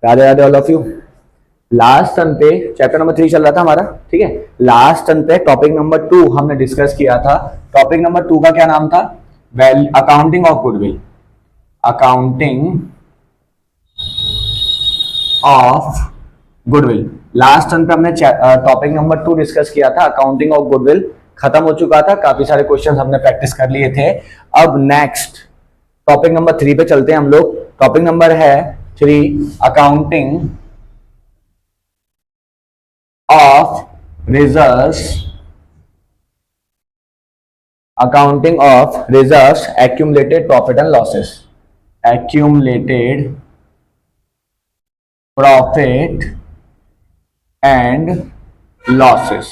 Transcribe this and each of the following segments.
Radhe Radhe all of you. Last turn पे chapter number 3 चल रहा था हमारा, ठीक है। लास्ट टर्न पे टॉपिक नंबर 2 हमने डिस्कस किया था। टॉपिक नंबर 2 का क्या नाम था? Well, accounting of goodwill. Accounting of goodwill. Last turn पे हमने टॉपिक नंबर 2 डिस्कस किया था, अकाउंटिंग ऑफ गुडविल। खत्म हो चुका था, काफी सारे क्वेश्चंस हमने प्रैक्टिस कर लिए थे। अब नेक्स्ट टॉपिक नंबर 3 पे चलते हैं हम लोग। टॉपिक नंबर है 3, accounting of reserves. Accounting of reserves, accumulated profit and losses. Accumulated profit and losses.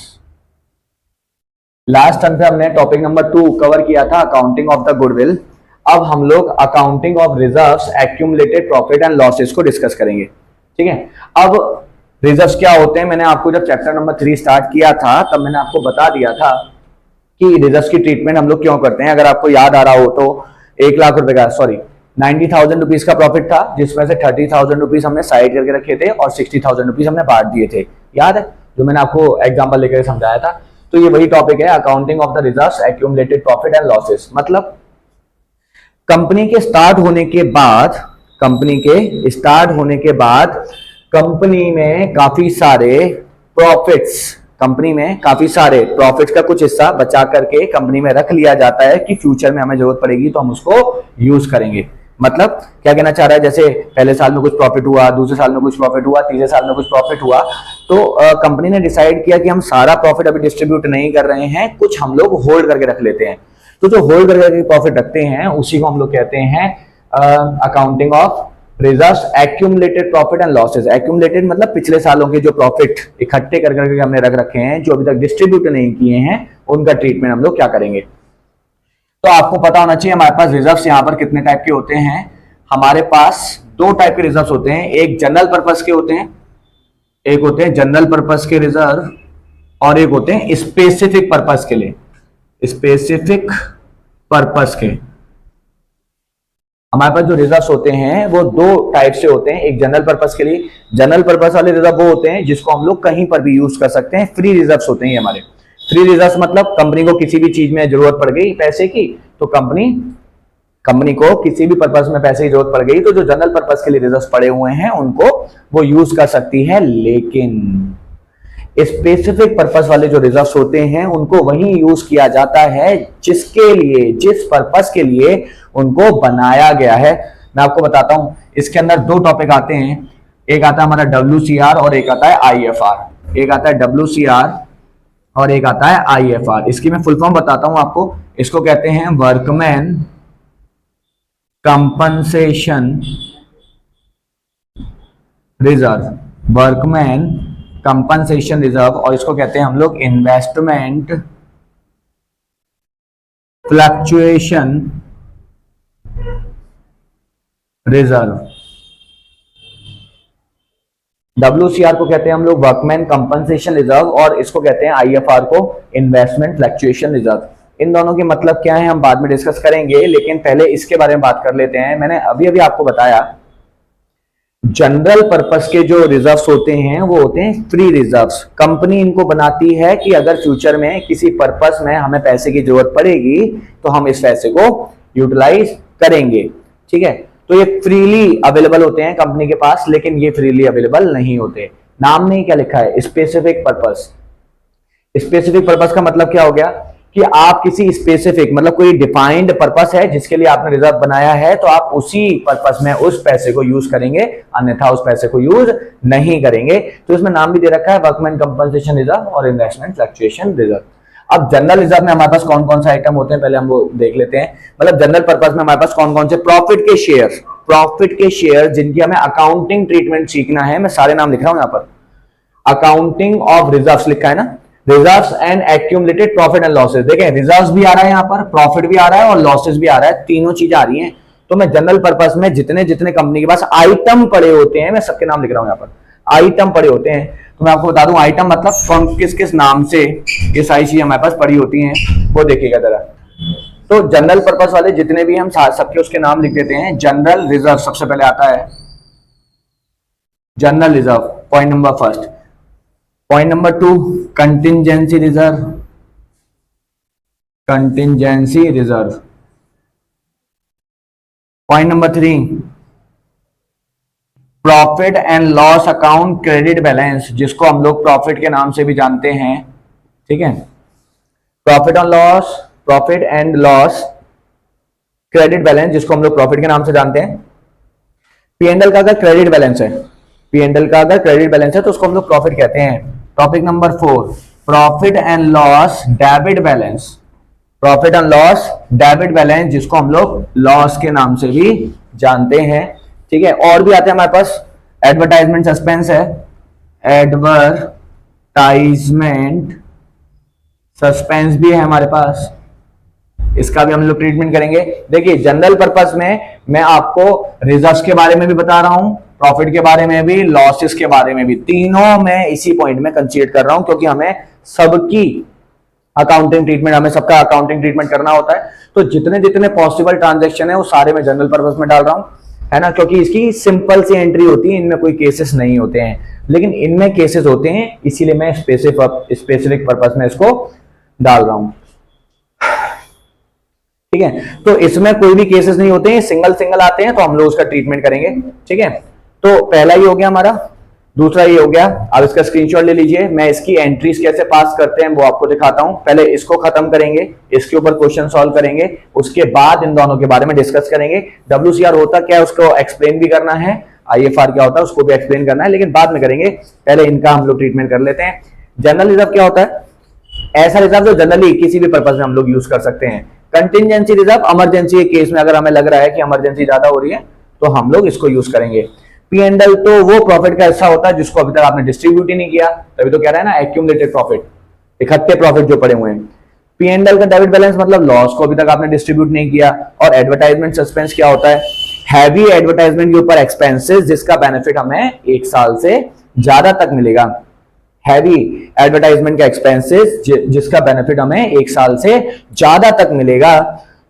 Last term पे हमने टॉपिक नंबर 2 कवर किया था, अकाउंटिंग ऑफ द गुडविल। अब हम लोग accounting of reserves, accumulated profit and losses को discuss करेंगे, ठीक है। अब रिजर्व्स क्या होते हैं, मैंने आपको जब चैप्टर नंबर 3 स्टार्ट किया था तब मैंने आपको बता दिया था कि रिजर्व्स की ट्रीटमेंट हम लोग क्यों करते हैं। अगर आपको याद आ रहा हो तो 1 लाख रुपए का 90,000 रुपीज का प्रॉफिट था, जिसमें से 30,000 रुपीज हमने साइड करके रखे थे और 60,000 रुपीज हमने बांट दिए थे। याद है, जो मैंने आपको एग्जांपल लेकर समझाया था। तो ये वही टॉपिक है, accounting of the reserves, accumulated profit and losses. मतलब कंपनी के स्टार्ट होने के बाद, कंपनी में काफी सारे प्रॉफिट्स का कुछ हिस्सा बचा करके कंपनी में रख लिया जाता है कि फ्यूचर में हमें जरूरत पड़ेगी तो हम उसको यूज करेंगे। मतलब क्या कहना चाह रहा है, जैसे पहले साल में कुछ प्रॉफिट हुआ, दूसरे साल में कुछ प्रॉफिट हुआ, तीसरे साल में कुछ प्रॉफिट हुआ, तो कंपनी ने डिसाइड किया कि हम सारा प्रॉफिट अभी डिस्ट्रीब्यूट नहीं कर रहे हैं, कुछ हम लोग होल्ड करके रख लेते हैं। तो जो होल्ड करके प्रॉफिट रखते हैं उसी को हम लोग कहते हैं accounting of reserves, accumulated profit and losses. Accumulated मतलब पिछले सालों के जो प्रॉफिट इकट्ठे कर करके हमने रख रखे हैं, जो अभी तक डिस्ट्रीब्यूट नहीं किए हैं, उनका ट्रीटमेंट हम लोग क्या करेंगे। तो आपको पता होना चाहिए हमारे पास रिजर्व्स यहाँ पर कितने टाइप के होते हैं। हमारे पास 2 टाइप के रिजर्व्स होते हैं, एक जनरल पर्पस के होते हैं, एक होते हैं जनरल पर्पस के रिजर्व और एक होते हैं स्पेसिफिक पर्पस के लिए। स्पेसिफिक पर्पस के हमारे पास जो रिजर्व्स होते हैं वो 2 टाइप से होते हैं। एक जनरल पर्पस के लिए, जनरल पर्पस वाले रिजर्व वो होते हैं जिसको हम लोग कहीं पर भी यूज कर सकते हैं, फ्री रिजर्व्स होते हैं ये हमारे। फ्री रिजर्व्स मतलब कंपनी को किसी भी चीज में जरूरत पड़ गई पैसे की, तो कंपनी को किसी भी पर्पस में पैसे की जरूरत पड़ गई तो जो जनरल पर्पस के लिए रिजर्व्स पड़े हुए हैं उनको वो यूज कर सकती है। लेकिन स्पेसिफिक पर्पस वाले जो रिजर्व्स होते हैं उनको वही यूज किया जाता है जिस पर्पस के लिए उनको बनाया गया है। मैं आपको बताता हूं, इसके अंदर 2 टॉपिक आते हैं, एक आता है हमारा WCR और एक आता है IFR। एक आता है WCR और एक आता है IFR। इसकी मैं फुल फॉर्म बताता हूं आपको। इसको कहते हैं workman compensation reserve, workman compensation reserve, और इसको कहते हैं हम लोग इन्वेस्टमेंट फ्लक्चुएशन रिजर्व। WCR को कहते हैं हम लोग वर्कमैन कंपनसेशन रिजर्व और इसको कहते हैं IFR को इन्वेस्टमेंट फ्लक्चुएशन रिजर्व। इन दोनों के मतलब क्या है हम बाद में डिस्कस करेंगे, लेकिन पहले इसके बारे में बात कर लेते हैं। मैंने अभी आपको बताया जनरल पर्पस के जो रिजर्व्स होते हैं वो होते हैं फ्री रिजर्व्स। कंपनी इनको बनाती है कि अगर फ्यूचर में किसी पर्पस में हमें पैसे की जरूरत पड़ेगी तो हम इस पैसे को यूटिलाइज करेंगे, ठीक है। तो ये फ्रीली अवेलेबल होते हैं कंपनी के पास, लेकिन ये फ्रीली अवेलेबल नहीं होते। नाम में ही क्या लिखा है, स्पेसिफिक पर्पस। स्पेसिफिक पर्पस का मतलब क्या हो गया कि आप किसी स्पेसिफिक मतलब कोई डिफाइंड पर्पस है जिसके लिए आपने रिजर्व बनाया है, तो आप उसी पर्पस में उस पैसे को यूज करेंगे, अन्यथा उस पैसे को यूज नहीं करेंगे। तो इसमें नाम भी दे रखा है वर्कमैन कंपनसेशन रिजर्व और इन्वेस्टमेंट फ्लक्चुएशन रिजर्व। अब जनरल रिजर्व में हमारे पास कौन कौन से आइटम होते हैं पहले हम वो देख लेते हैं। मतलब जनरल पर्पस में हमारे पास कौन कौन से प्रॉफिट के शेयर जिनकी हमें अकाउंटिंग ट्रीटमेंट सीखना है। मैं सारे नाम लिख रहा हूं यहां पर। अकाउंटिंग ऑफ रिजर्व्स लिखा है ना, reserves and accumulated profit and losses. देखें रिजर्व्स भी आ रहा है यहाँ पर, प्रॉफिट भी आ रहा है और लॉसेस भी आ रहा है, तीनों चीजें आ रही हैं। तो मैं जनरल पर्पस में जितने जितने कंपनी के पास आइटम पड़े होते हैं मैं सबके नाम लिख रहा हूं यहाँ पर। आइटम पड़े होते हैं तो मैं आपको बता दूं आइटम मतलब किस किस नाम से ये सारी चीजें हमारे पास पड़ी होती हैं वो देखिएगा जरा। तो जनरल पर्पस वाले जितने भी हम सबके उसके नाम लिख देते हैं। जनरल रिजर्व सबसे पहले आता है, general reserve, point number first. Point number two, contingency reserve, contingency reserve. Point number three, profit and loss account credit balance, जिसको हम लोग प्रॉफिट के नाम से भी जानते हैं, ठीक है। Profit and loss credit balance, जिसको हम लोग प्रॉफिट के नाम से जानते हैं। पीएनएल का अगर क्रेडिट बैलेंस है, पीएनएल का अगर क्रेडिट बैलेंस है तो उसको हम लोग प्रॉफिट कहते हैं। Topic number four, profit and loss debit balance, profit and loss debit balance, जिसको हम लोग लॉस के नाम से भी जानते हैं, ठीक है। और भी आते हैं हमारे पास, एडवर्टाइजमेंट सस्पेंस है, एडवर्टाइजमेंट सस्पेंस भी है हमारे पास, इसका भी हम लोग ट्रीटमेंट करेंगे। देखिए जनरल पर्पस में मैं आपको रिजर्व्स के बारे में भी बता रहा हूं, प्रॉफिट के बारे में भी, लॉसेस के बारे में भी, तीनों मैं इसी पॉइंट में कंसीडर कर रहा हूं, क्योंकि हमें सबकी अकाउंटिंग ट्रीटमेंट, हमें सबका अकाउंटिंग ट्रीटमेट करना होता है। तो जितने जितने पॉसिबल ट्रांजेक्शन है वो सारे मैं जनरल पर्पस में डाल रहा हूं, है ना, क्योंकि इसकी सिंपल सी एंट्री होती है, इनमें कोई केसेस नहीं होते हैं, लेकिन इनमें केसेस होते हैं, इसीलिए मैं स्पेसिफिक पर्पस में इसको डाल रहा हूं, ठीक है। तो इसमें कोई भी केसेस नहीं होते हैं, सिंगल सिंगल आते हैं, तो हम लोग उसका ट्रीटमेंट करेंगे, ठीक है। तो पहला ये हो गया हमारा, दूसरा ये हो गया। अब इसका स्क्रीनशॉट ले लीजिए, मैं इसकी एंट्रीज कैसे पास करते हैं वो आपको दिखाता हूं। पहले इसको खत्म करेंगे, इसके ऊपर क्वेश्चन सॉल्व करेंगे, उसके बाद इन दोनों के बारे में डिस्कस करेंगे। WCR होता क्या है उसको एक्सप्लेन भी करना है, IFR क्या होता है उसको भी एक्सप्लेन करना है, लेकिन बाद में करेंगे, पहले इनका हम लोग ट्रीटमेंट कर लेते हैं। जनरल रिजर्व क्या होता है? ऐसा रिजर्व जो जनरली किसी भी पर्पज में हम लोग यूज कर सकते हैं। कंटिंजेंसी रिजर्व, इमरजेंसी के केस में अगर हमें लग रहा है कि इमरजेंसी ज्यादा हो रही है तो हम लोग इसको यूज करेंगे। P&L तो वो प्रॉफिट का हिस्सा होता है जिसको अभी तक आपने डिस्ट्रीब्यूट ही नहीं किया, तभी तो कह रहा है ना एक्यूमुलेटेड प्रॉफिट, इकट्ठे प्रॉफिट जो पड़े हुए हैं। P&L का डेबिट बैलेंस मतलब लॉस को अभी तक आपने डिस्ट्रीब्यूट नहीं किया। और एडवर्टाइजमेंट सस्पेंस क्या होता है? हैवी एडवर्टाइजमेंट के ऊपर एक्सपेंसेस जिसका बेनिफिट हमें 1 साल से ज्यादा तक मिलेगा। हैवी एडवर्टाइजमेंट का एक्सपेंसेस जिसका बेनिफिट हमें 1 साल से ज्यादा तक मिलेगा,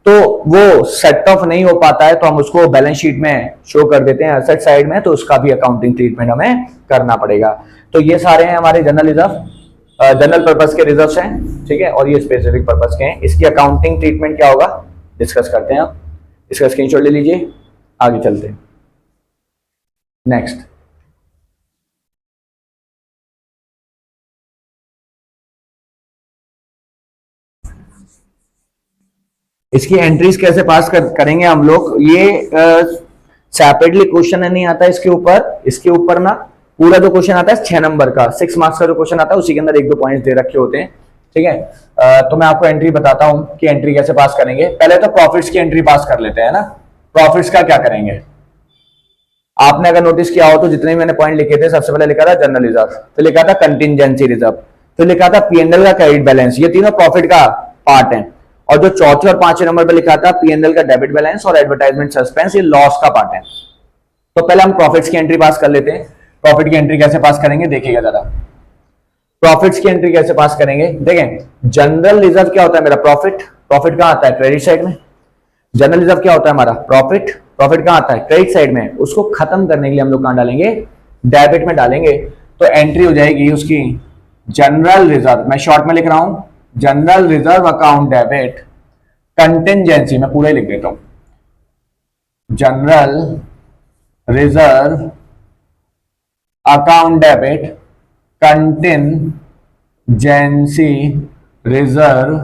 तो वो सेट ऑफ नहीं हो पाता है, तो हम उसको बैलेंस शीट में शो कर देते हैं एसेट साइड में, तो उसका भी अकाउंटिंग ट्रीटमेंट हमें करना पड़ेगा। तो ये सारे हैं हमारे जनरल रिजर्व, जनरल पर्पस के रिजर्व्स हैं, ठीक है, और ये स्पेसिफिक पर्पस के हैं। इसकी अकाउंटिंग ट्रीटमेंट क्या होगा डिस्कस करते हैं। आप इसका स्क्रीनशॉट ले लीजिए, आगे चलते हैं। नेक्स्ट, इसकी एंट्रीज कैसे पास करेंगे हम लोग, ये सेपरेटली क्वेश्चन नहीं आता इसके ऊपर ना पूरा जो क्वेश्चन आता है 6 नंबर का 6 मार्क्स का जो क्वेश्चन आता है उसी के अंदर 1-2 पॉइंट्स दे रखे होते हैं, ठीक है। तो मैं आपको एंट्री बताता हूं कि एंट्री कैसे पास करेंगे। पहले तो प्रॉफिट्स की एंट्री पास कर लेते हैं ना। प्रॉफिट्स का क्या करेंगे, आपने अगर नोटिस किया हो तो जितने भी मैंने पॉइंट लिखे थे, सबसे पहले लिखा था जनरल रिजर्व, फिर लिखा था कंटिंजेंसी रिजर्व, फिर लिखा था P&L का क्रेडिट बैलेंस, ये तीनों प्रॉफिट का पार्ट है। और जो चौथे और 5वें नंबर पर लिखा था P&L का डेबिट बैलेंस और एडवर्टाइजमेंट सस्पेंस, ये लॉस का पार्ट है। तो पहले हम प्रॉफिट्स की एंट्री पास कर लेते हैं। प्रॉफिट की एंट्री कैसे पास करेंगे देखिएगा जरा। प्रॉफिट्स की एंट्री कैसे पास करेंगे, देखें जनरल रिजर्व क्या होता है मेरा, प्रॉफिट कहां आता है, क्रेडिट साइड में। जनरल रिजर्व क्या होता है हमारा, प्रॉफिट कहां आता है, क्रेडिट साइड में। उसको खत्म करने के लिए हम लोग कहां डालेंगे, डेबिट में डालेंगे। तो एंट्री हो जाएगी उसकी जनरल रिजर्व, मैं शॉर्ट में लिख रहा हूं general reserve account debit, contingency मैं पूरा ही लिख देता हूं, general reserve account debit, contingency reserve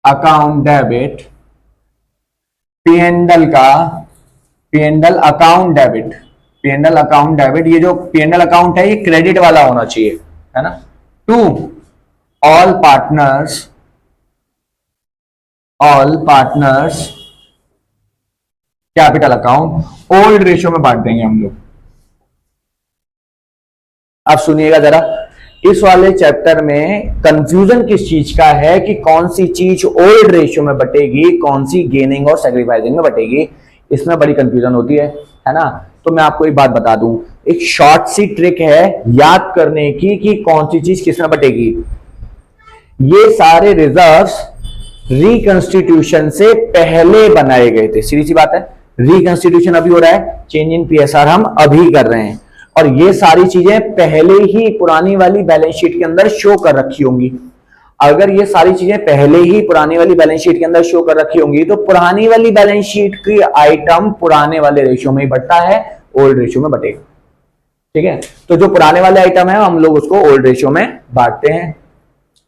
account debit, P&L account debit, P&L account debit. ये जो P&L अकाउंट है ये क्रेडिट वाला होना चाहिए, है ना। To all partners capital account, old ratio में बांट देंगे हम लोग। अब सुनिएगा जरा, इस वाले चैप्टर में कंफ्यूजन किस चीज का है कि कौन सी चीज ओल्ड रेशियो में बटेगी, कौन सी गेनिंग और सैक्रिफाइसिंग में बटेगी, इसमें बड़ी कंफ्यूजन होती है ना। तो मैं आपको एक बात बता दूं, एक शॉर्ट सी ट्रिक है याद करने की कि कौन सी चीज किसमें बटेगी। ये सारे रिजर्व्स रिकंस्टिट्यूशन से पहले बनाए गए थे, सीधी सी बात है, रिकंस्टिट्यूशन अभी हो रहा है, चेंज इन पीएसआर हम अभी कर रहे हैं, और ये सारी चीजें पहले ही पुरानी वाली बैलेंस शीट के अंदर शो कर रखी होंगी। अगर ये सारी चीजें पहले ही पुरानी वाली बैलेंस शीट के अंदर शो कर रखी होंगी तो पुरानी वाली बैलेंस शीट की आइटम पुराने वाले रेशियो में ही बढ़ता है, ओल्ड रेशियो में बटेगा। ठीक है, तो जो पुराने वाले आइटम है हम लोग उसको ओल्ड रेशियो में बांटते हैं,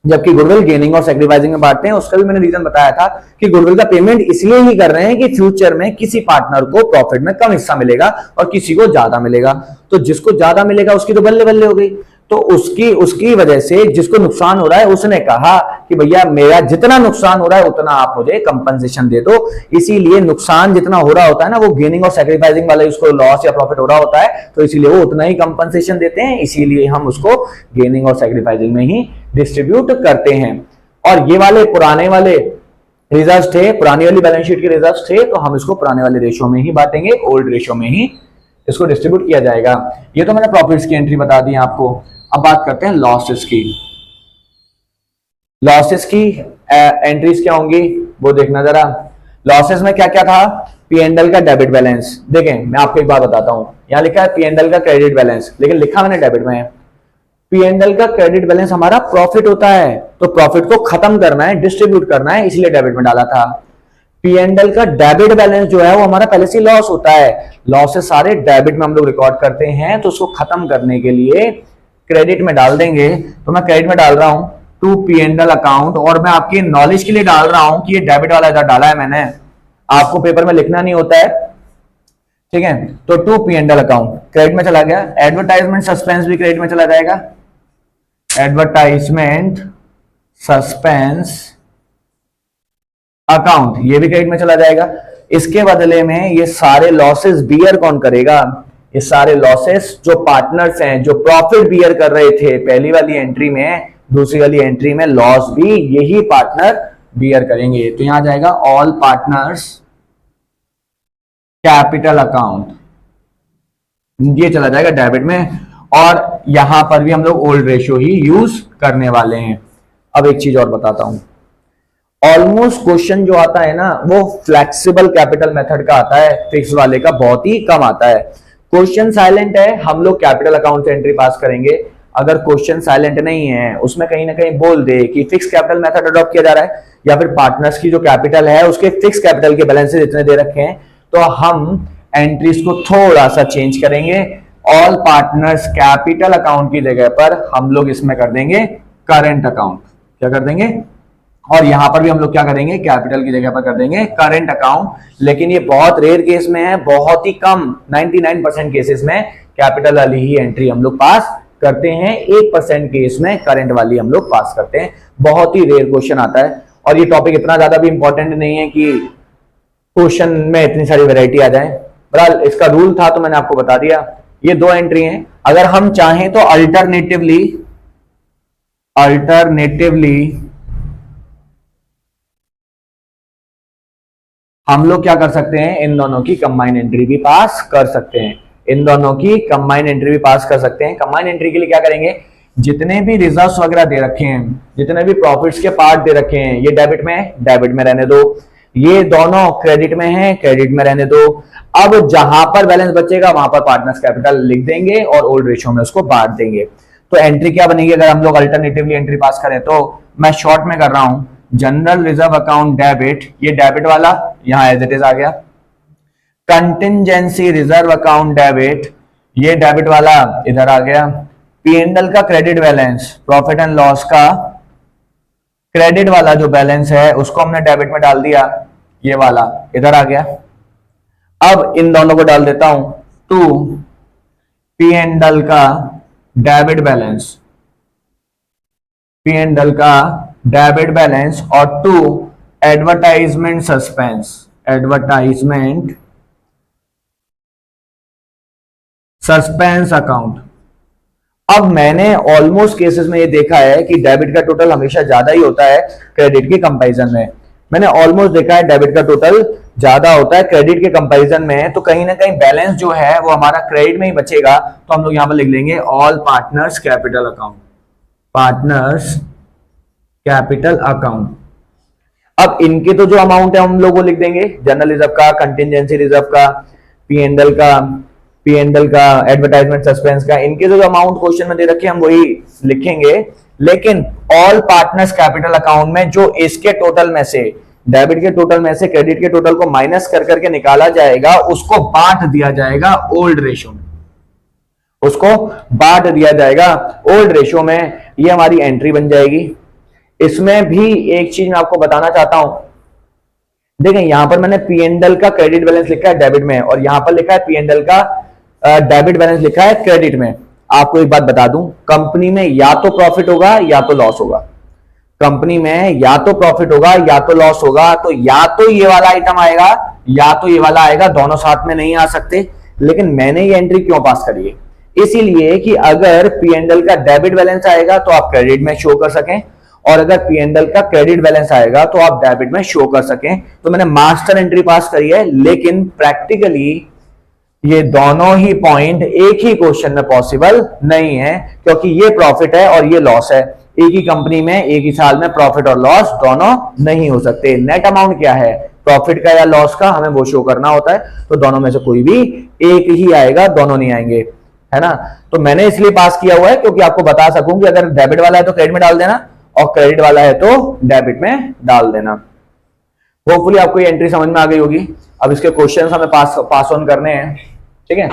जबकि गुडविल गेनिंग और सैक्रिफाइसिंग में बांटते हैं। उसका भी मैंने रीजन बताया था कि गुडविल का पेमेंट इसलिए ही कर रहे हैं कि फ्यूचर में किसी पार्टनर को प्रॉफिट में कम हिस्सा मिलेगा और किसी को ज्यादा मिलेगा, तो जिसको ज्यादा मिलेगा उसकी तो बल्ले बल्ले हो गई। तो उसकी वजह से जिसको नुकसान हो रहा है उसने कहा कि भैया मेरा जितना नुकसान हो रहा है उतना आप मुझे कंपनसेशन दे दो। इसीलिए नुकसान जितना हो रहा होता है ना वो गेनिंग और सैक्रिफाइसिंग वाला उसको लॉस या प्रॉफिट हो रहा होता है, तो इसीलिए वो उतना ही कंपनसेशन देते हैं, इसीलिए हम उसको गेनिंग और सैक्रिफाइसिंग में ही डिस्ट्रीब्यूट करते हैं। और ये वाले पुराने वाले रिजल्ट्स थे, पुरानी वाली बैलेंस शीट के रिजल्ट्स थे, तो हम इसको पुराने वाले रेशियो में ही बांटेंगे, ओल्ड रेशियो में ही इसको डिस्ट्रीब्यूट किया जाएगा। ये तो मैंने प्रॉफिट्स की एंट्री बता दी आपको। अब बात करते हैं लॉसेस की। लॉसेस की एंट्रीज क्या होंगी वो देखना जरा। लॉसेस में क्या क्या था, पी&एल का डेबिट बैलेंस। देखें मैं आपको एक बात बताता हूं, यहां लिखा है पी&एल का क्रेडिट बैलेंस, लेकिन लिखा मैंने डेबिट में है। पी&एल का क्रेडिट बैलेंस हमारा प्रॉफिट होता है, तो प्रॉफिट को खत्म करना है, डिस्ट्रीब्यूट करना है, इसलिए डेबिट में डाला था। पी&एल का डेबिट बैलेंस जो है वो हमारा पहले से लॉस होता है, लॉसेस सारे डेबिट में हम लोग रिकॉर्ड करते हैं, तो उसको खत्म करने के लिए क्रेडिट में डाल देंगे। तो मैं क्रेडिट में डाल रहा हूं टू पी&एल अकाउंट, और मैं आपके नॉलेज के लिए डाल रहा हूं कि ये डेबिट वाला इधर डाला है मैंने, आपको पेपर में लिखना नहीं होता है, ठीक है। तो टू पी&एल अकाउंट क्रेडिट में चला गया। एडवर्टाइजमेंट सस्पेंस भी क्रेडिट में चला जाएगा, एडवर्टाइजमेंट सस्पेंस अकाउंट ये भी क्रेडिट में चला जाएगा। इसके बदले में ये सारे लॉसेस बियर कौन करेगा, ये सारे लॉसेस जो पार्टनर्स हैं जो प्रॉफिट बियर कर रहे थे पहली वाली एंट्री में, दूसरी वाली एंट्री में लॉस भी यही पार्टनर बियर करेंगे। तो यहां जाएगा ऑल पार्टनर्स कैपिटल अकाउंट, ये चला जाएगा डेबिट में, और यहां पर भी हम लोग ओल्ड रेशियो ही यूज करने वाले हैं। अब एक चीज और बताता हूं, ऑलमोस्ट क्वेश्चन जो आता है ना वो फ्लेक्सिबल कैपिटल मेथड का आता है, फिक्स वाले का बहुत ही कम आता है। क्वेश्चन साइलेंट है, हम लोग कैपिटल अकाउंट से एंट्री पास करेंगे। अगर क्वेश्चन साइलेंट नहीं है, उसमें कहीं ना कहीं बोल दे कि फिक्स कैपिटल मेथड अडॉप्ट किया जा रहा है, या फिर पार्टनर्स की जो कैपिटल है उसके फिक्स कैपिटल के बैलेंसेस इतने दे रखे हैं, तो हम एंट्रीज को थोड़ा सा चेंज करेंगे। ऑल पार्टनर्स कैपिटल अकाउंट की जगह पर हम लोग इसमें कर देंगे करंट अकाउंट। क्या कर देंगे, और यहां पर भी हम लोग क्या करेंगे, कैपिटल की जगह पर कर देंगे करंट अकाउंट। लेकिन ये बहुत रेयर केस में है, बहुत ही कम 99% केसेस में कैपिटल वाली ही एंट्री हम लोग पास करते हैं, 1% केस में करंट वाली हम लोग पास करते हैं। बहुत ही रेयर क्वेश्चन आता है, और ये टॉपिक इतना ज्यादा भी इंपॉर्टेंट नहीं है कि क्वेश्चन में इतनी सारी वेराइटी आ जाए। बहरहाल इसका रूल था तो मैंने आपको बता दिया। ये दो एंट्री हैं, अगर हम चाहें तो अल्टरनेटिवली हम लोग क्या कर सकते हैं, इन दोनों की कंबाइन एंट्री भी पास कर सकते हैं, इन दोनों की कंबाइन एंट्री भी पास कर सकते हैं। कंबाइन एंट्री के लिए क्या करेंगे, जितने भी रिजर्व्स वगैरह दे रखे हैं, जितने भी प्रॉफिट्स के पार्ट दे रखे हैं, ये डेबिट में रहने दो, ये दोनों क्रेडिट में है, क्रेडिट में रहने दो। अब जहां पर बैलेंस बचेगा वहां पर पार्टनर्स कैपिटल लिख देंगे और ओल्ड रेशियो में उसको बांट देंगे। तो एंट्री क्या बनेगी अगर हम लोग अल्टरनेटिवली एंट्री पास करें, तो मैं शॉर्ट में कर रहा हूं, जनरल रिजर्व अकाउंट डेबिट, ये डेबिट वाला यहां एज इट इज आ गया। कंटिंजेंसी रिजर्व अकाउंट डेबिट, ये डेबिट वाला इधर आ गया। पी&एल का credit balance, profit and loss का क्रेडिट वाला जो बैलेंस है उसको हमने डेबिट में डाल दिया, ये वाला इधर आ गया। अब इन दोनों को डाल देता हूं टू पी&एल का डेबिट बैलेंस, पी&एल का डेबिट बैलेंस, और to advertisement suspense, advertisement suspense account. अब मैंने ऑलमोस्ट केसेस में ये देखा है कि डेबिट का टोटल हमेशा ज्यादा ही होता है क्रेडिट के कंपैरिजन में। मैंने ऑलमोस्ट देखा है डेबिट का टोटल ज्यादा होता है क्रेडिट के कंपैरिजन में, तो कहीं ना कहीं बैलेंस जो है वो हमारा क्रेडिट में ही बचेगा। तो हम लोग यहां पर लिख लेंगे all partners capital account, partners capital account. अब इनके तो जो अमाउंट है हम लोग वो लिख देंगे, जनरल रिजर्व का, कंटिजेंसी रिजर्व का, पी एंड एल का, एडवर्टाइजमेंट सस्पेंस का, इनके जो अमाउंट क्वेश्चन में दे रखे हम वही लिखेंगे। लेकिन ऑल पार्टनर्स कैपिटल अकाउंट में जो इसके टोटल में से, डेबिट के टोटल में से क्रेडिट के टोटल को माइनस कर करके निकाला जाएगा, उसको बांट दिया जाएगा ओल्ड रेशियो में, उसको बांट दिया जाएगा ओल्ड रेशियो में। ये हमारी एंट्री बन जाएगी। इसमें भी एक चीज मैं आपको बताना चाहता हूं, देखें यहां पर मैंने पी एंड एल का क्रेडिट बैलेंस लिखा है डेबिट में, और यहां पर लिखा है पी एंड एल का डेबिट बैलेंस लिखा है क्रेडिट में। आपको एक बात बता दूं, कंपनी में या तो प्रॉफिट होगा या तो लॉस होगा, कंपनी में या तो प्रॉफिट होगा या तो लॉस होगा। तो या तो ये वाला आइटम आएगा या तो ये वाला आएगा, दोनों साथ में नहीं आ सकते। लेकिन मैंने ये एंट्री क्यों पास करी है, इसीलिए कि अगर पी एंड एल का डेबिट बैलेंस आएगा तो आप क्रेडिट में शो कर सकें, और अगर पी एंड एल का क्रेडिट बैलेंस आएगा तो आप डेबिट में शो कर सकें। तो मैंने मास्टर एंट्री पास करी है, लेकिन प्रैक्टिकली ये दोनों ही पॉइंट एक ही क्वेश्चन में पॉसिबल नहीं है, क्योंकि ये प्रॉफिट है और ये लॉस है। एक ही कंपनी में एक ही साल में प्रॉफिट और लॉस दोनों नहीं हो सकते। नेट अमाउंट क्या है, प्रॉफिट का या लॉस का, हमें वो शो करना होता है। तो दोनों में से कोई भी एक ही आएगा, दोनों नहीं आएंगे, है ना। तो मैंने इसलिए पास किया हुआ है क्योंकि आपको बता सकूं कि अगर डेबिट वाला है तो क्रेडिट में डाल देना, और क्रेडिट वाला है तो डेबिट में डाल देना। होपफुली आपको ये एंट्री समझ में आ गई होगी। अब इसके क्वेश्चंस हमें पास ऑन करने हैं, ठीक है।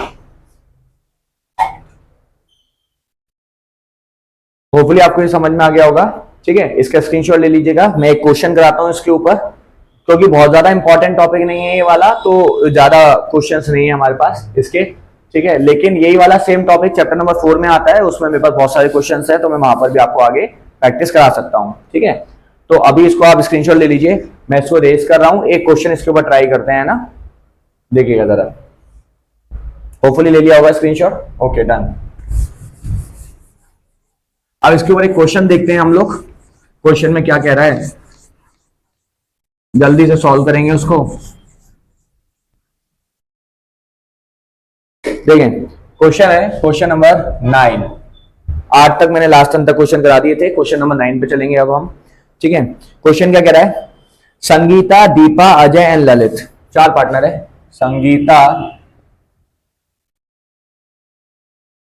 होपफुली आपको ये समझ में आ गया होगा, ठीक है। इसका स्क्रीनशॉट ले लीजिएगा, मैं एक क्वेश्चन कराता हूं इसके ऊपर, क्योंकि बहुत ज्यादा इंपॉर्टेंट टॉपिक नहीं है ये वाला, तो ज्यादा क्वेश्चंस नहीं है हमारे पास इसके, ठीक है। लेकिन यही वाला सेम टॉपिक चैप्टर नंबर 4 में आता है, उसमें मेरे पास बहुत सारे क्वेश्चंस है, तो मैं वहां पर भी आपको आगे प्रैक्टिस करा सकता हूं, ठीक है। तो अभी इसको आप स्क्रीनशॉट ले लीजिए, मैं इसको रेज कर रहा हूं। एक क्वेश्चन इसके ऊपर ट्राई करते हैं ना, देखिएगा जरा। होपफुली ले लिया होगा स्क्रीनशॉट, ओके डन। अब इसके ऊपर एक क्वेश्चन देखते हैं हम लोग, क्वेश्चन में क्या कह रहा है, जल्दी से सॉल्व करेंगे उसको। देखें क्वेश्चन है क्वेश्चन नंबर 9। 8 तक मैंने लास्ट तक क्वेश्चन करा दिए थे, क्वेश्चन नंबर 9 पे चलेंगे अब हम, ठीक है। क्वेश्चन क्या कह रहा है, संगीता, दीपा, अजय एंड ललित, 4 पार्टनर है। संगीता,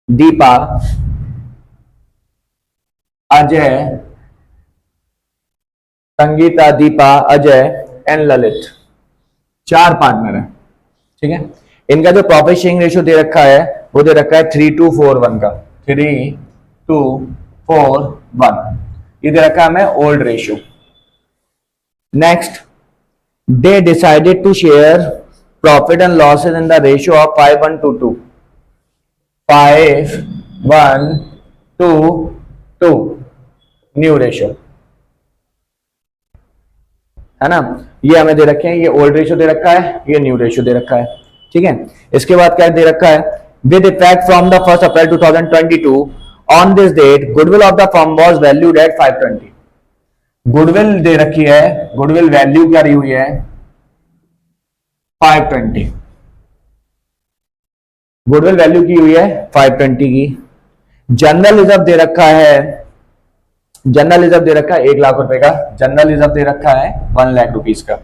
दीपा, अजय, संगीता, दीपा, अजय एंड ललित, 4 पार्टनर है, ठीक है। इनका जो प्रॉफिट शेयरिंग रेशियो दे रखा है वो दे रखा है 3:2:4:1 का, 3:2:4:1, ये दे रखा है हमें old ratio. Next, they decided to share profit and losses in the ratio of 5:1:2, 5:1:2, new ratio, है ना। ये हमें दे रखे हैं, ये ओल्ड रेशियो दे रखा है, ये न्यू रेशियो दे रखा है, ठीक है। इसके बाद क्या दे रखा है, with effect from the 1 April 2022 on this date goodwill of the firm was valued at 520। Goodwill दे रखी है, गुडविल वैल्यू क्या रही हुई है 520, गुडविल वैल्यू की हुई है 520 की। जनरल रिजर्व दे रखा है, जनरल रिजर्व दे रखा है 1 लाख रुपए का, जनरल रिजर्व दे रखा है 1 लाख रुपीज का।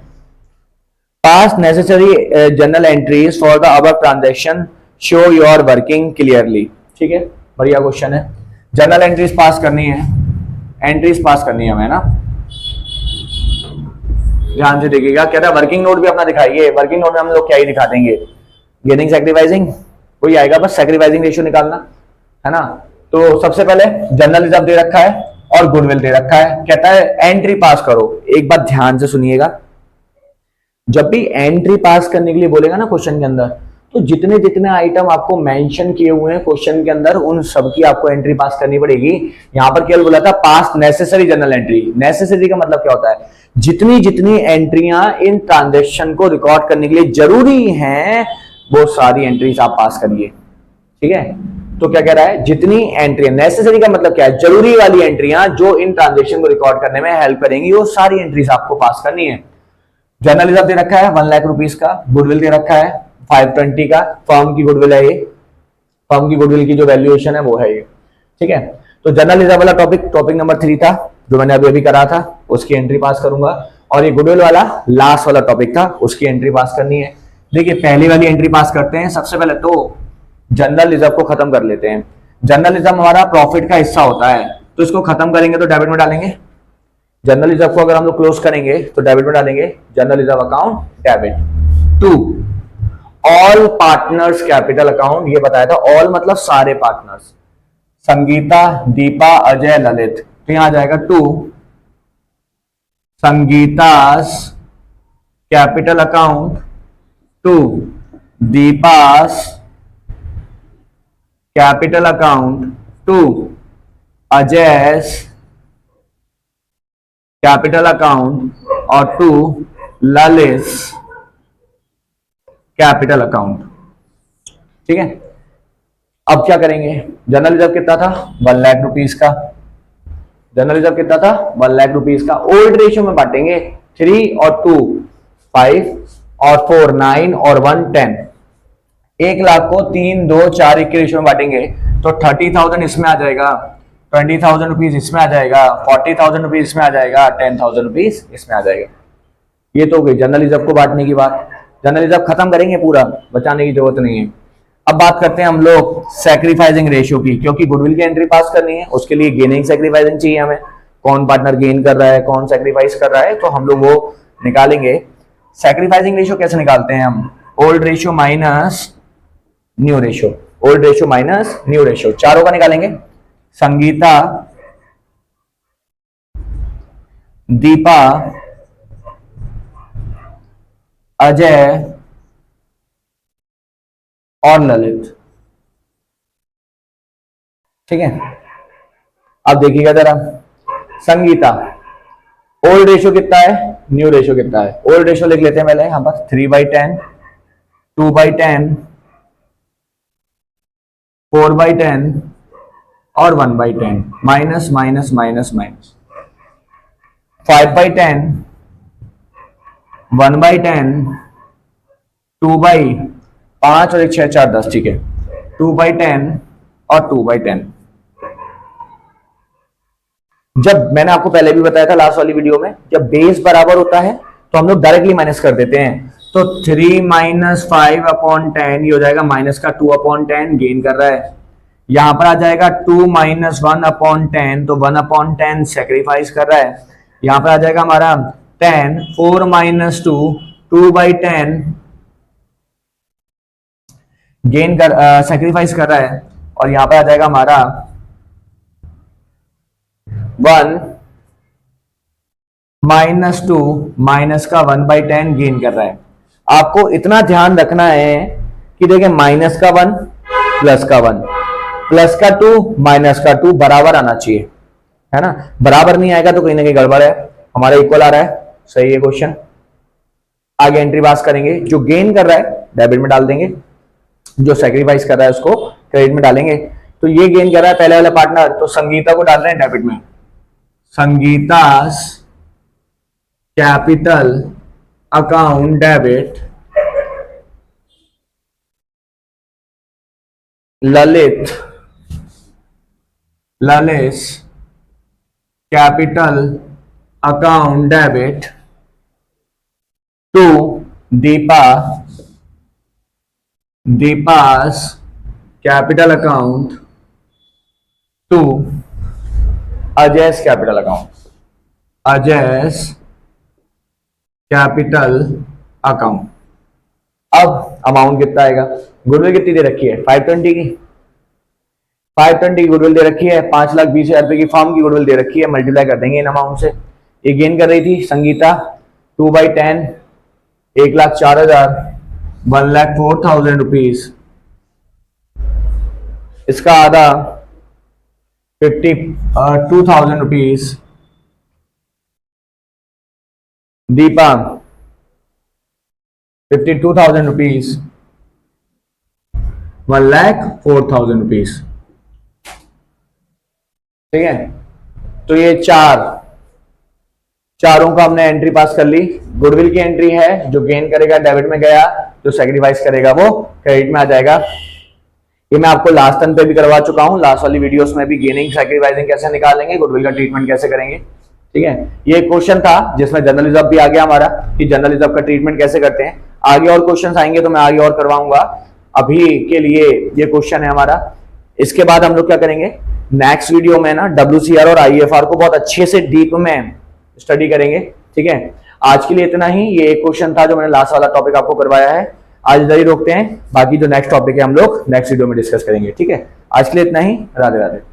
पास necessary general entries for the above transaction, show your working clearly, ठीक है। बढ़िया क्वेश्चन है, जनरल एंट्रीज पास करनी है, एंट्रीज पास करनी है हमें ना, ध्यान से देखिएगा। कहता है वर्किंग नोट भी अपना दिखाइए, वर्किंग नोट में हम लोग क्या ही दिखा देंगे, गेनिंग सैक्रिफाइसिंग वही आएगा, बस सैक्रिफाइसिंग रेशियो निकालना है ना। तो सबसे पहले जनरल रिजर्व दे रखा है और गुडविल दे रखा है, कहता है एंट्री पास करो। एक बात ध्यान से सुनिएगा, जब भी एंट्री पास करने के लिए बोलेगा ना क्वेश्चन के अंदर, तो जितने जितने आइटम आपको मेंशन किए हुए हैं क्वेश्चन के अंदर, उन सब की आपको एंट्री पास करनी पड़ेगी। यहां पर केवल बोला था पास नेसेसरी जनरल एंट्री, नेसेसरी का मतलब क्या होता है, जितनी जितनी एंट्रियां इन ट्रांजेक्शन को रिकॉर्ड करने के लिए जरूरी हैं वो सारी एंट्रीज आप पास करिए, ठीक है। तो क्या कह रहा है, जितनी एंट्री, नेसेसरी का मतलब क्या है, जरूरी वाली एंट्रियां जो इन ट्रांजेक्शन को रिकॉर्ड करने में हेल्प करेंगी, वो सारी एंट्रीज आपको पास करनी है। जनरल रिजर्व दे रखा है 1 लाख रुपीज का, गुडविल दे रखा है 520 का, फर्म की गुडविल है ये, फर्म की गुडविल की जो वैल्यूएशन है वो है ये, ठीक है। तो जनरल रिजर्व वाला टॉपिक नंबर 3 था जो मैंने अभी अभी करा था, उसकी एंट्री पास करूंगा। और ये गुडविल वाला लास्ट वाला टॉपिक था, उसकी एंट्री पास करनी है। देखिए पहली वाली एंट्री पास करते हैं। सबसे पहले तो जनरल रिजर्व को खत्म कर लेते हैं। जनरल रिजर्व हमारा प्रॉफिट का हिस्सा होता है, तो इसको खत्म करेंगे तो डेबिट में डालेंगे। जनरल रिजर्व को अगर हम लोग क्लोज करेंगे तो डेबिट में डालेंगे, general reserve account debit. To all partners capital account, ये बताया था ऑल मतलब सारे पार्टनर्स, संगीता, दीपा, अजय, ललित, तो यहां आ जाएगा to Sangeeta's capital account, to Deepa's capital account, to Ajay's capital account और टू ललित कैपिटल अकाउंट। ठीक है, अब क्या करेंगे? जनरल रिजर्व कितना था? 1 लाख रुपीस का। जनरल रिजर्व कितना था? 1 लाख रुपीस का। ओल्ड रेशियो में बांटेंगे, 3 और 2 5 और 4 9 और 1 10। 1 लाख को 3 2 4 1 के रेशियो में बांटेंगे तो 30,000 इसमें आ जाएगा, 20,000 रुपीज इसमें आ जाएगा, 40,000 रुपीज इसमें आ जाएगा, 10,000 रुपीज इसमें आ जाएगा। ये तो हो गई जनरल रिजर्व को बांटने की बात। जनरल रिजर्व खत्म करेंगे, पूरा बचाने की जरूरत नहीं है। अब बात करते हैं हम लोग सैक्रिफाइसिंग रेशियो की, क्योंकि गुडविल की एंट्री पास करनी है, उसके लिए गेनिंग सैक्रिफाइसिंग चाहिए हमें। कौन पार्टनर गेन कर रहा है, कौन सैक्रिफाइस कर रहा है, तो हम लोग वो निकालेंगे। सैक्रिफाइसिंग रेशियो कैसे निकालते हैं हम? Old ratio minus new ratio, old ratio minus new ratio, चारों का निकालेंगे। संगीता, दीपा, अजय और ललित। ठीक है, अब देखिएगा जरा, संगीता ओल्ड रेशियो कितना है, न्यू रेशियो कितना है? ओल्ड रेशियो लिख लेते हैं पहले यहां पर, 3/10, 2/10, 4/10 और 1/10, माइनस माइनस माइनस माइनस, 5/10, 1/10, 2/5 और 1 6 4 10। ठीक है, 2/10 और 2/10। जब मैंने आपको पहले भी बताया था लास्ट वाली वीडियो में, जब बेस बराबर होता है तो हम लोग डायरेक्टली माइनस कर देते हैं। तो 3 - 5/10 ये हो जाएगा माइनस का 2/10 गेन कर रहा है। यहां पर आ जाएगा 2 - 1/10, तो 1/10 सेक्रीफाइस कर रहा है। यहां पर आ जाएगा हमारा 10, 4 - 2, 2/10 गेन कर सेक्रीफाइस कर रहा है। और यहां पर आ जाएगा हमारा 1 - 2 माइनस का 1/10 गेन कर रहा है। आपको इतना ध्यान रखना है कि देखिए माइनस का 1 प्लस का 1 प्लस का 2 माइनस का 2 बराबर आना चाहिए, है ना। बराबर नहीं आएगा तो कहीं ना कहीं गड़बड़ है। हमारा इक्वल आ रहा है, सही है क्वेश्चन। आगे एंट्री पास करेंगे, जो गेन कर रहा है डेबिट में डाल देंगे, जो सैक्रिफाइस कर रहा है उसको क्रेडिट में डालेंगे। तो ये गेन कर रहा है पहले वाला पार्टनर, तो संगीता को डाल रहे हैं डेबिट में। Sangeeta's capital account debit, Lalit capital account debit, to Deepa's capital account, to Ajay's capital account, Ajay's capital account. अब अमाउंट कितना आएगा? गुडविल कितनी दे रखी है? 520 की, 520 की गुडविल दे रखी है। 5,20,000 रुपए की फॉर्म की गुडविल दे रखी है, मल्टीप्लाई कर देंगे इन अमाउंट से। ये गेन कर रही थी संगीता 2/10, 1,04,000, 1,04,000 रुपीज। इसका आधा 52,000 रुपीज। Deepa 52,000 rupees, 1,04,000 rupees. ठीक है, तो ये चारों का हमने एंट्री पास कर ली। गुडविल की एंट्री है, जो गेन करेगा डेबिट में गया, जो सैक्रिफाइस करेगा वो क्रेडिट में आ जाएगा। ये मैं आपको लास्ट टर्न पे भी करवा चुका हूं, लास्ट वाली वीडियोस में भी, गेनिंग सैक्रिफाइसिंग कैसे निकालेंगे, गुडविल का ट्रीटमेंट कैसे करेंगे। ठीक है, ये क्वेश्चन था जिसमें जनरल रिजर्व भी आ गया हमारा कि जनरल रिजर्व का ट्रीटमेंट कैसे करते हैं। आगे और क्वेश्चंस आएंगे तो मैं आगे और करवाऊंगा, अभी के लिए ये क्वेश्चन है हमारा। इसके बाद हम लोग क्या करेंगे, नेक्स्ट वीडियो में ना WCR और IFR को बहुत अच्छे से डीप में स्टडी करेंगे। ठीक है, आज के लिए इतना ही। ये एक क्वेश्चन था जो मैंने लास्ट वाला टॉपिक आपको करवाया है। आज इधर ही रोकते हैं, बाकी जो नेक्स्ट टॉपिक है हम लोग नेक्स्ट वीडियो में डिस्कस करेंगे। ठीक है, आज के लिए इतना ही। राधे राधे।